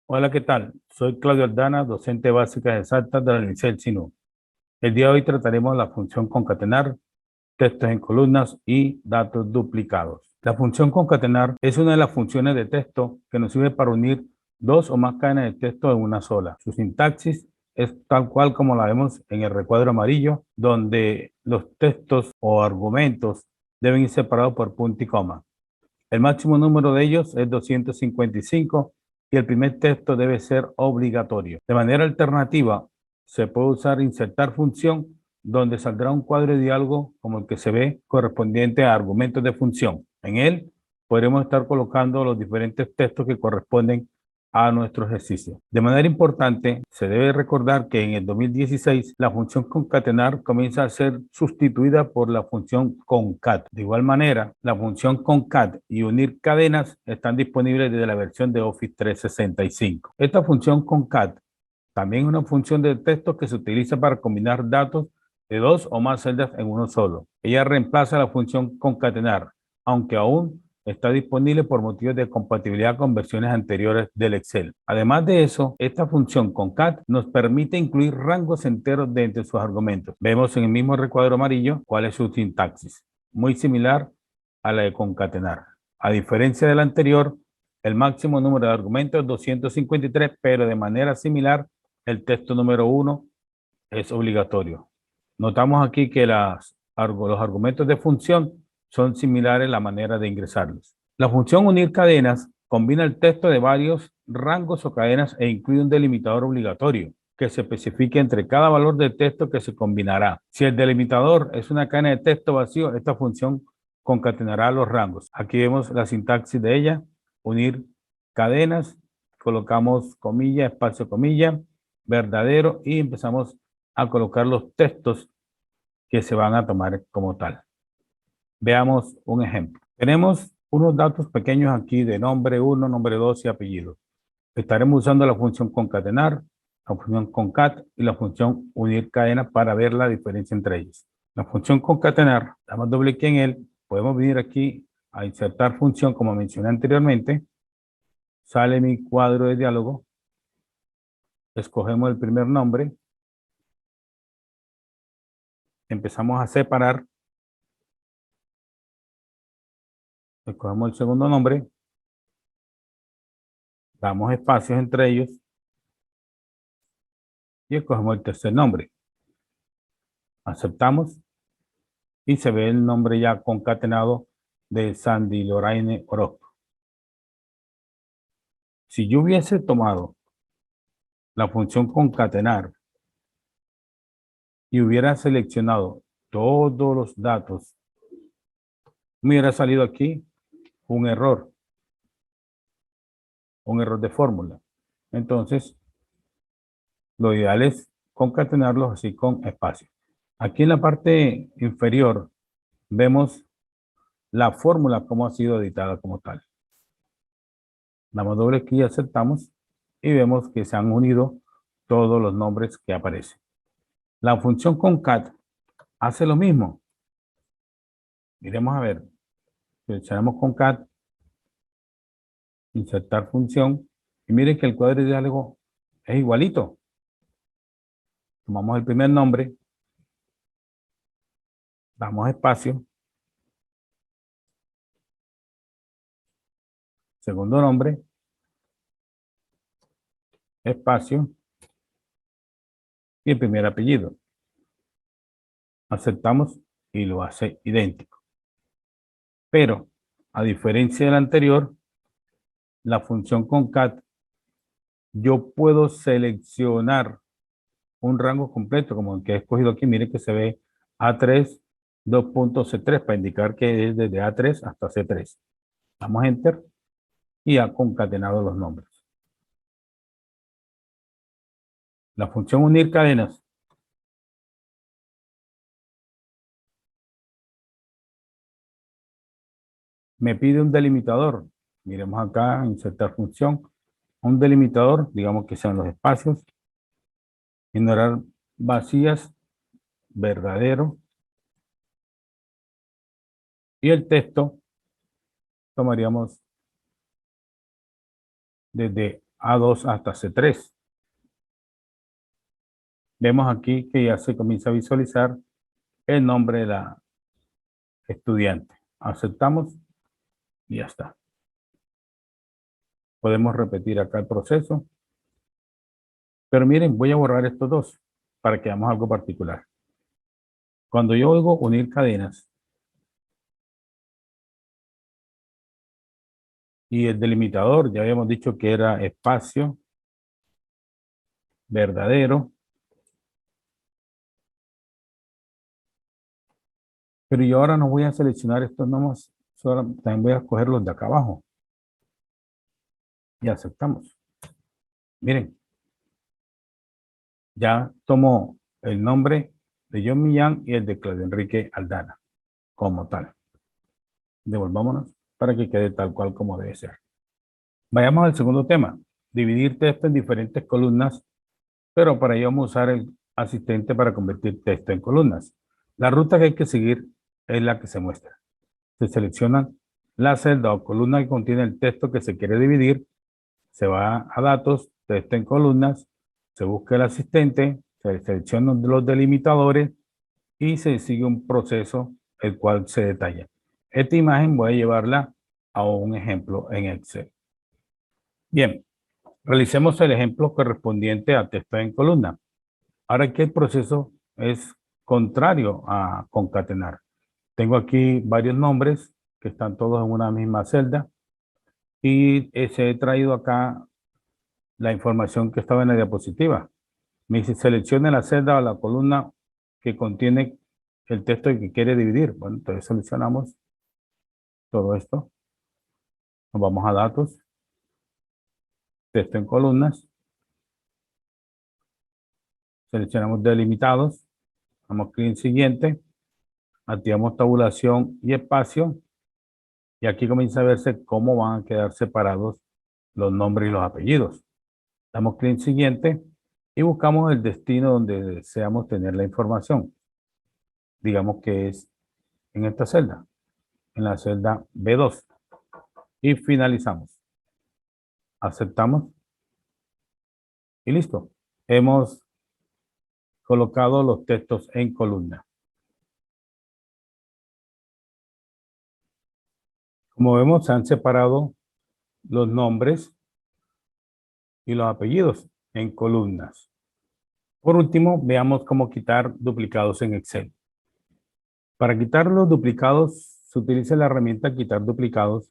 Hola, ¿qué tal? Soy Claudio Aldana, docente de básicas exactas de la Universidad del SINU. El día de hoy trataremos la función concatenar, textos en columnas y datos duplicados. La función concatenar es una de las funciones de texto que nos sirve para unir dos o más cadenas de texto en una sola. Su sintaxis es tal cual como la vemos en el recuadro amarillo, donde los textos o argumentos deben ir separados por punto y coma. El máximo número de ellos es 255 y el primer texto debe ser obligatorio. De manera alternativa, se puede usar insertar función, donde saldrá un cuadro de diálogo como el que se ve correspondiente a argumentos de función. En él podremos estar colocando los diferentes textos que corresponden a nuestro ejercicio. De manera importante, se debe recordar que en el 2016 la función concatenar comienza a ser sustituida por la función concat. De igual manera, la función concat y unir cadenas están disponibles desde la versión de Office 365. Esta función concat también es una función de texto que se utiliza para combinar datos de dos o más celdas en uno solo. Ella reemplaza la función concatenar, aunque aún está disponible por motivos de compatibilidad con versiones anteriores del Excel. Además de eso, esta función concat nos permite incluir rangos enteros dentro de sus argumentos. Vemos en el mismo recuadro amarillo cuál es su sintaxis, muy similar a la de concatenar. A diferencia del anterior, el máximo número de argumentos es 253, pero de manera similar, el texto número 1 es obligatorio. Notamos aquí que los argumentos de función son similares a la manera de ingresarlos. La función unir cadenas combina el texto de varios rangos o cadenas e incluye un delimitador obligatorio que se especifique entre cada valor del texto que se combinará. Si el delimitador es una cadena de texto vacío, esta función concatenará los rangos. Aquí vemos la sintaxis de ella, unir cadenas, colocamos comilla, espacio, comilla, verdadero y empezamos a colocar los textos que se van a tomar como tal. Veamos un ejemplo. Tenemos unos datos pequeños aquí de nombre 1, nombre 2 y apellido. Estaremos usando la función concatenar, la función concat y la función unir cadena para ver la diferencia entre ellos. La función concatenar, damos doble clic en él, podemos venir aquí a insertar función como mencioné anteriormente, sale mi cuadro de diálogo, escogemos el primer nombre, empezamos a separar, escogemos el segundo nombre, damos espacios entre ellos y escogemos el tercer nombre. Aceptamos y se ve el nombre ya concatenado de Sandy Lorraine Orozco. Si yo hubiese tomado la función concatenar y hubiera seleccionado todos los datos, me hubiera salido aquí un error de fórmula. Entonces, lo ideal es concatenarlos así con espacio. Aquí en la parte inferior vemos la fórmula como ha sido editada como tal. Damos doble clic y aceptamos y vemos que se han unido todos los nombres que aparecen. La función concat hace lo mismo. Miremos a ver. Seleccionamos concat, insertar función y miren que el cuadro de diálogo es igualito. Tomamos el primer nombre, damos espacio, segundo nombre, espacio y el primer apellido. Aceptamos y lo hace idéntico. Pero, a diferencia del anterior, la función concat, yo puedo seleccionar un rango completo, como el que he escogido aquí. Miren que se ve A3, 2.C3, para indicar que es desde A3 hasta C3. Damos Enter y ha concatenado los nombres. La función unir cadenas me pide un delimitador. Miremos acá, insertar función. Un delimitador, digamos que sean los espacios. Ignorar vacías, verdadero. Y el texto tomaríamos desde A2 hasta C3. Vemos aquí que ya se comienza a visualizar el nombre de la estudiante. Aceptamos y ya está. Podemos repetir acá el proceso. Pero miren, voy a borrar estos dos para que veamos algo particular. Cuando yo oigo unir cadenas y el delimitador, ya habíamos dicho que era espacio verdadero, pero yo ahora no voy a seleccionar estos nomás, también voy a escoger los de acá abajo y aceptamos. Miren, ya tomo el nombre de John Millán y el de Claudio Enrique Aldana como tal. Devolvámonos para que quede tal cual como debe ser. Vayamos al segundo tema, dividir texto en diferentes columnas, pero para ello vamos a usar el asistente para convertir texto en columnas. La ruta que hay que seguir es la que se muestra. Se selecciona la celda o columna que contiene el texto que se quiere dividir, se va a datos, texto en columnas, se busca el asistente, se seleccionan los delimitadores y se sigue un proceso el cual se detalla. Esta imagen voy a llevarla a un ejemplo en Excel. Bien, realicemos el ejemplo correspondiente a texto en columna. Ahora aquí el proceso es contrario a concatenar. Tengo aquí varios nombres que están todos en una misma celda y se he traído acá la información que estaba en la diapositiva. Me dice seleccione la celda o la columna que contiene el texto que quiere dividir. Bueno, entonces seleccionamos todo esto. Nos vamos a datos, texto en columnas, seleccionamos delimitados, damos clic en siguiente, activamos tabulación y espacio y aquí comienza a verse cómo van a quedar separados los nombres y los apellidos. Damos clic en siguiente y buscamos el destino donde deseamos tener la información. Digamos que es en esta celda, en la celda B2. Y finalizamos. Aceptamos y listo. Hemos colocado los textos en columna. Como vemos, se han separado los nombres y los apellidos en columnas. Por último, veamos cómo quitar duplicados en Excel. Para quitar los duplicados, se utiliza la herramienta quitar duplicados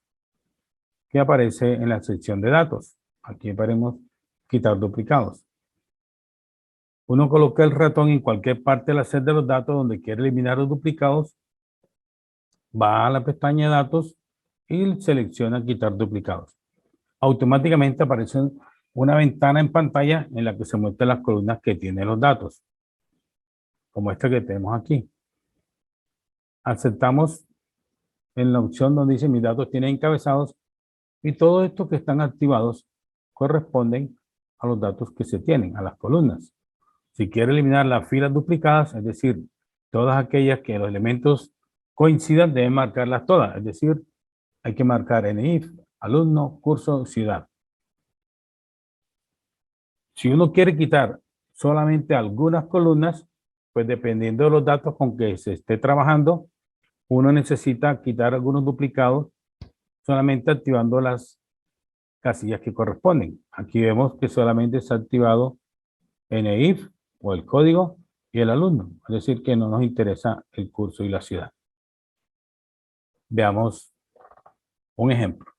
que aparece en la sección de datos. Aquí veremos quitar duplicados. Uno coloca el ratón en cualquier parte de la celda de los datos donde quiere eliminar los duplicados, va a la pestaña de datos y selecciona quitar duplicados. Automáticamente aparece una ventana en pantalla en la que se muestran las columnas que tienen los datos, como esta que tenemos aquí. Aceptamos en la opción donde dice mis datos tienen encabezados y todos estos que están activados corresponden a los datos que se tienen, a las columnas. Si quiere eliminar las filas duplicadas, es decir, todas aquellas que los elementos coincidan, deben marcarlas todas. Es decir, hay que marcar NIF, alumno, curso, ciudad. Si uno quiere quitar solamente algunas columnas, pues dependiendo de los datos con que se esté trabajando, uno necesita quitar algunos duplicados solamente activando las casillas que corresponden. Aquí vemos que solamente está activado NIF o el código y el alumno, es decir, que no nos interesa el curso y la ciudad. Veamos un ejemplo.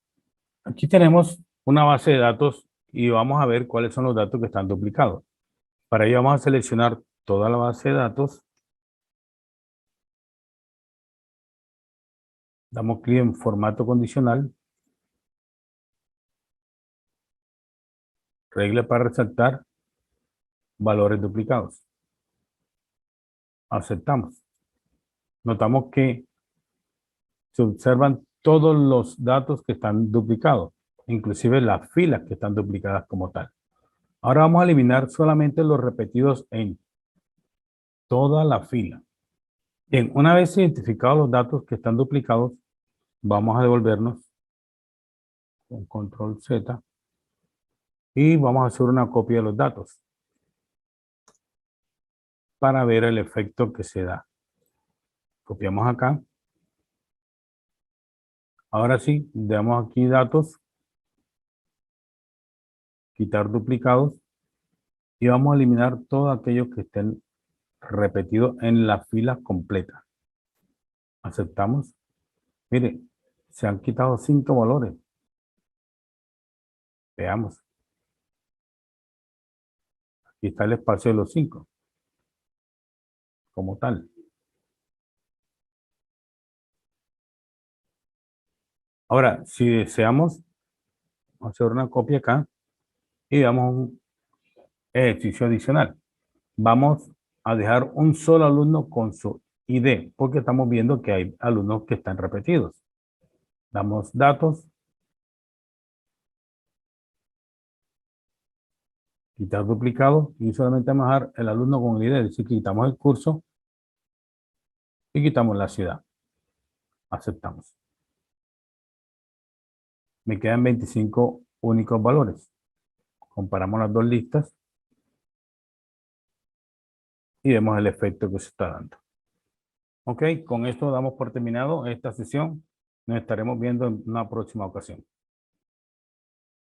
Aquí tenemos una base de datos y vamos a ver cuáles son los datos que están duplicados. Para ello vamos a seleccionar toda la base de datos. Damos clic en formato condicional. Regla para resaltar valores duplicados. Aceptamos. Notamos que se observan todos los datos que están duplicados, inclusive las filas que están duplicadas como tal. Ahora vamos a eliminar solamente los repetidos en toda la fila. Bien, una vez identificados los datos que están duplicados, vamos a devolvernos con control Z Y vamos a hacer una copia de los datos para ver el efecto que se da. Copiamos acá. Ahora sí, damos aquí datos, quitar duplicados y vamos a eliminar todos aquellos que estén repetidos en la fila completa. Aceptamos. Mire, se han quitado 5 valores. Veamos. Aquí está el espacio de los 5 como tal. Ahora, si deseamos hacer una copia acá y damos un ejercicio adicional, vamos a dejar un solo alumno con su ID, porque estamos viendo que hay alumnos que están repetidos. Damos datos, quitar duplicado y solamente vamos a dejar el alumno con el ID, es decir, quitamos el curso y quitamos la ciudad. Aceptamos. Me quedan 25 únicos valores. Comparamos las dos listas y vemos el efecto que se está dando. Ok, con esto damos por terminado esta sesión. Nos estaremos viendo en una próxima ocasión.